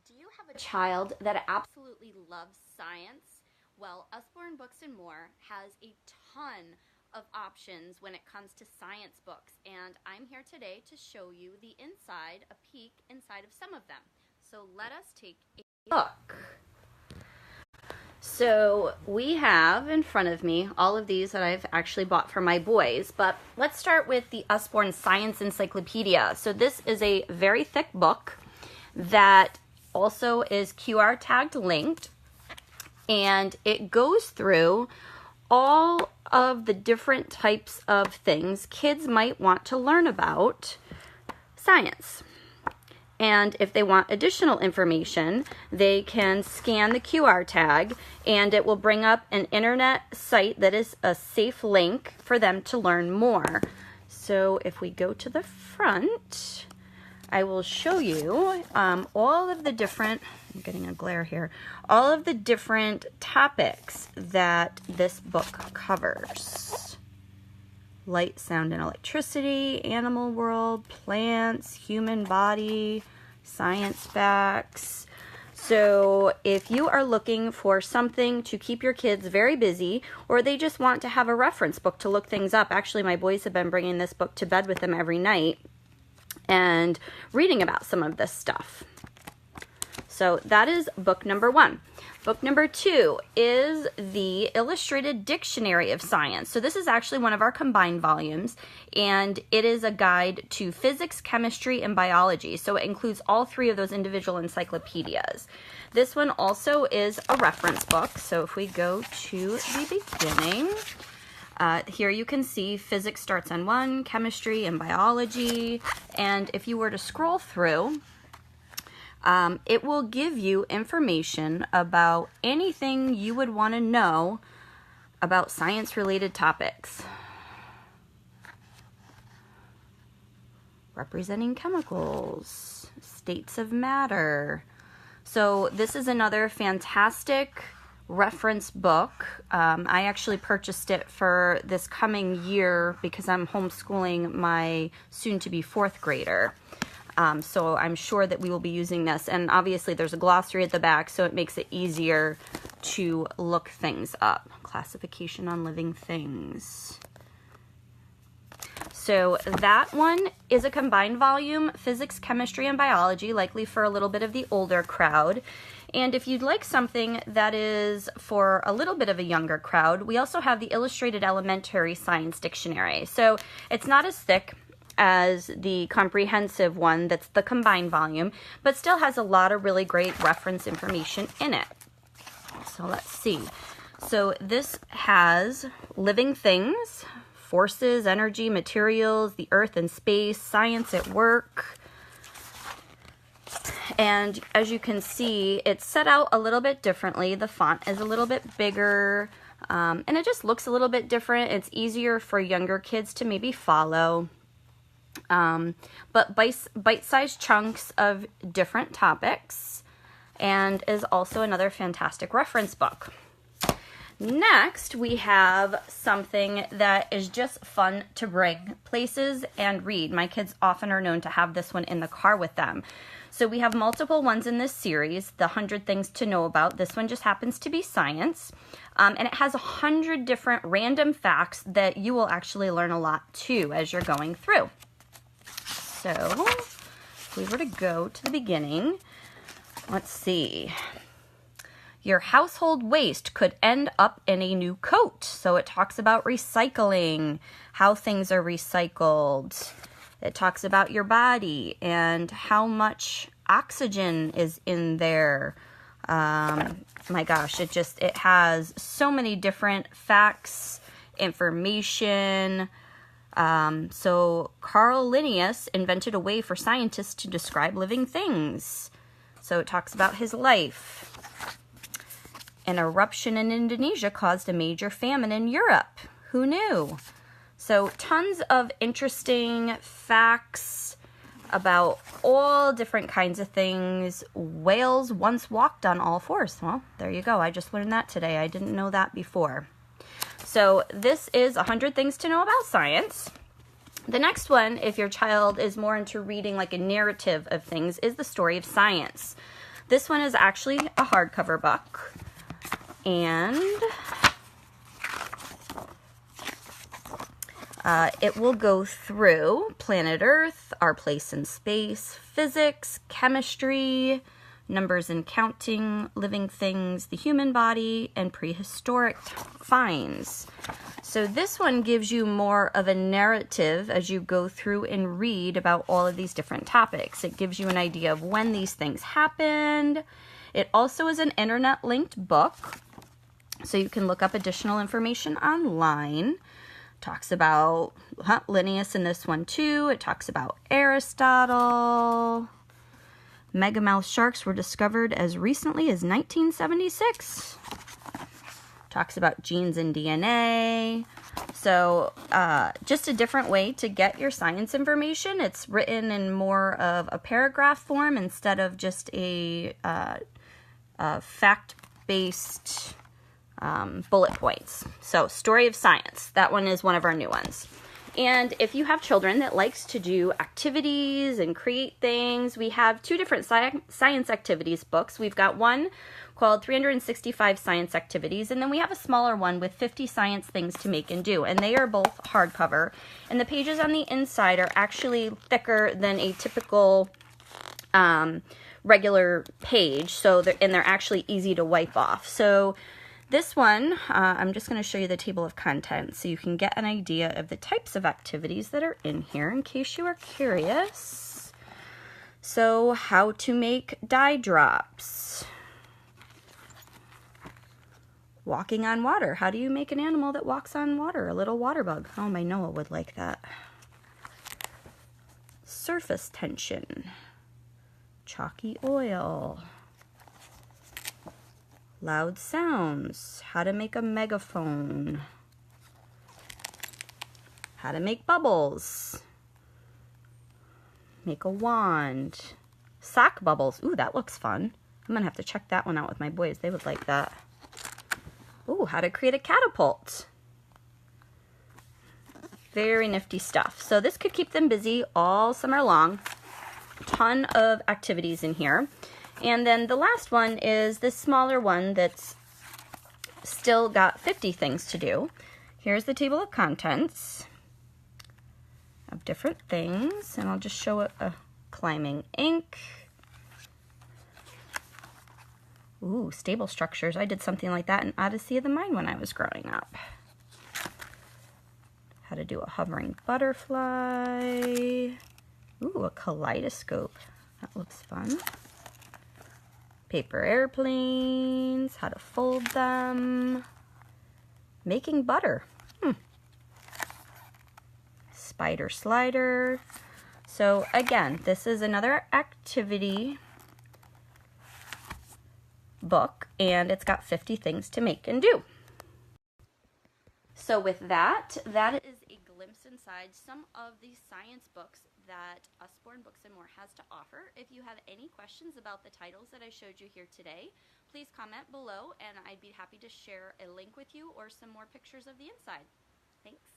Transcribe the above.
Do you have a child that absolutely loves science? Well, Usborne Books and More has a ton of options when it comes to science books, and I'm here today to show you the inside, a peek inside of some of them. So let us take a look. So we have in front of me all of these that I've actually bought for my boys, but let's start with the Usborne Science Encyclopedia. So this is a very thick book that also is QR tagged linked, and it goes through all of the different types of things kids might want to learn about science. And if they want additional information, they can scan the QR tag and it will bring up an internet site that is a safe link for them to learn more. So if we go to the front, I will show you all of the different, I'm getting a glare here, all of the different topics that this book covers. Light, sound, and electricity, animal world, plants, human body, science facts. So if you are looking for something to keep your kids very busy, or they just want to have a reference book to look things up, actually my boys have been bringing this book to bed with them every night and reading about some of this stuff. So that is book number 1. Book number 2 is the Illustrated Dictionary of Science. So this is actually one of our combined volumes, and it is a guide to physics, chemistry, and biology. So it includes all 3 of those individual encyclopedias. This one also is a reference book. So if we go to the beginning, here you can see physics starts on 1, chemistry and biology, and if you were to scroll through, it will give you information about anything you would want to know about science-related topics. Representing chemicals, states of matter. So this is another fantastic reference book. I actually purchased it for this coming year because I'm homeschooling my soon-to-be 4th grader. So I'm sure that we will be using this. And obviously there's a glossary at the back, so it makes it easier to look things up. Classification on living things. So that one is a combined volume, physics, chemistry, and biology, likely for a little bit of the older crowd. And if you'd like something that is for a little bit of a younger crowd, we also have the Illustrated Elementary Science Dictionary. So it's not as thick as the comprehensive one that's the combined volume, but still has a lot of really great reference information in it. So let's see. So this has living things, forces, energy, materials, the earth and space, science at work. And as you can see, it's set out a little bit differently. The font is a little bit bigger, and it just looks a little bit different. It's easier for younger kids to maybe follow. But bite-sized chunks of different topics, and is also another fantastic reference book. Next, we have something that is just fun to bring places and read. My kids often are known to have this one in the car with them. So we have multiple ones in this series, the 100 Things to Know About. This one just happens to be science, and it has 100 different random facts that you will actually learn a lot too as you're going through. So if we were to go to the beginning, let's see. Your household waste could end up in a new coat. So it talks about recycling, how things are recycled. It talks about your body and how much oxygen is in there. My gosh, it has so many different facts, information. So Carl Linnaeus invented a way for scientists to describe living things. So it talks about his life. An eruption in Indonesia caused a major famine in Europe. Who knew? So tons of interesting facts about all different kinds of things. Whales once walked on all fours. Well, there you go. I just learned that today. I didn't know that before. So this is 100 Things to Know About Science. The next one, if your child is more into reading like a narrative of things, is The Story of Science. This one is actually a hardcover book, and it will go through planet Earth, our place in space, physics, chemistry, numbers and counting, living things, the human body, and prehistoric finds. So this one gives you more of a narrative as you go through and read about all of these different topics. It gives you an idea of when these things happened. It also is an internet-linked book, so you can look up additional information online. Talks about Linnaeus in this one too. It talks about Aristotle. Megamouth sharks were discovered as recently as 1976. Talks about genes and DNA. So just a different way to get your science information. It's written in more of a paragraph form instead of just a fact-based bullet points. So Story of Science, that one is one of our new ones. And if you have children that likes to do activities and create things, we have two different science activities books. We've got one called 365 Science Activities, and then we have a smaller one with 50 science things to make and do, and they are both hardcover. And the pages on the inside are actually thicker than a typical regular page, so they're actually easy to wipe off. So this one, I'm just going to show you the table of contents so you can get an idea of the types of activities that are in here in case you are curious. So, how to make dye drops. Walking on water. How do you make an animal that walks on water? A little water bug. Oh, my Noah would like that. Surface tension. Chalky oil. Loud sounds. How to make a megaphone. How to make bubbles. Make a wand. Sock bubbles. Ooh, that looks fun. I'm going to have to check that one out with my boys. They would like that. Ooh, how to create a catapult. Very nifty stuff. So this could keep them busy all summer long. Ton of activities in here. And then the last one is this smaller one that's still got 50 things to do. Here's the table of contents of different things, and I'll just show it climbing ink. Ooh, stable structures. I did something like that in Odyssey of the Mind when I was growing up. How to do a hovering butterfly. Ooh, a kaleidoscope. That looks fun. Paper airplanes, how to fold them, making butter, spider slider. So again, this is another activity book, and it's got 50 things to make and do. So with that, that is a glimpse inside some of the science books that Usborne Books and More has to offer. If you have any questions about the titles that I showed you here today, please comment below and I'd be happy to share a link with you or some more pictures of the inside. Thanks.